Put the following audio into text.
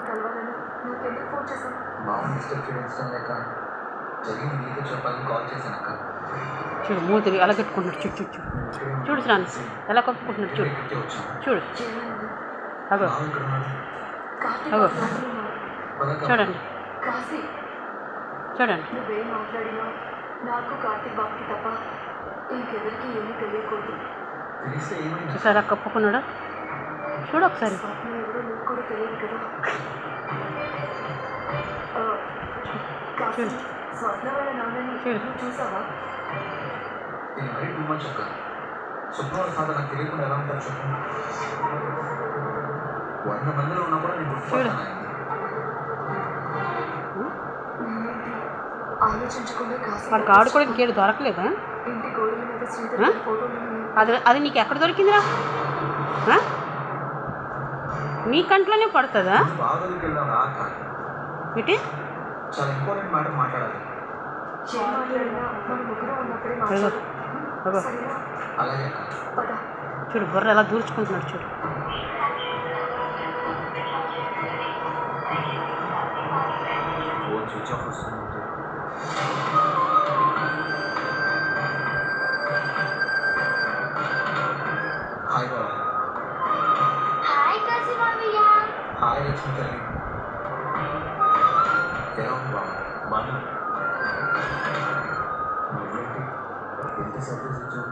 కలవాలని నువ్వెందుకు ఫోన్ చేశావు? మామూలు డిస్టర్బ్ చేయడం ఇష్టం లేక జరిగింది నీతో చెప్పాలని కాల్ చేశాను అక్క. చూడు మూతులు ఎలా కట్టుకుంటున్నాడు, చూడు చూడు చూడు చూడు శ్రాన్ ఎలా కప్పుకుంటున్నాడు, చూడు చూడు అగో అగో చూడండి చూడండి. నువ్వేం మాట్లాడినా నాకు కార్తీక్ బాబుకి తప్ప ఇంకెవరికి ఏమీ తెలియకూడదు. తెలిస్తే ఏమైంది? చూసారు ఎలా కప్పుకున్నాడు, చూడు ఒకసారి. స్వప్న ఎవరో నీకు కూడా తెలియదు కదా. కాశీ, స్వప్న వాళ్ళ నాన్నని నువ్వు చూసావా? ఇది మరీ టూ మచ్ అక్క. స్వప్న వాళ్ళ ఫాదర్ నాకు తెలియకుండా ఎలా ఉంటారు చెప్పు. 100 మందిలో ఉన్నా కూడా నేను గుర్తుపడతాను. ఆలోచించకుండా కాశీ వాడికి ఆడుకోవడానికి ఇంకేడు దొరకలేదా? ఇంటి గోడల మీద శ్రీధర్ ఫోటోలు అది నీకు ఎక్కడ దొరికిందిరా? నీ కంట్లోనే పడుతుందా? బాధలకు వెళ్దాం రా అక్క. ఏంటి చాలా ఇంపార్టెంట్ మ్యాటర్ మాట్లాడాలి. మాట్లాడినా మన ముగ్గురు ఉన్నప్పుడే మాట్లాడు. సరేనా? అలాగే అక్క. పద. చూడు బుర్ర ఎలా దూర్చుకుంటున్నాడు చూడు. ఫోన్ స్విచ్ ఆఫ్ వస్తుంది. హాయ్ బాబా. హాయ్ కాశీ మామయ్య. హాయ్ లక్ష్మి తల్లి. ఎలా ఉంది బాబా? బాగా. ఎంత సర్ప్రైజ్ ఇచ్చావు.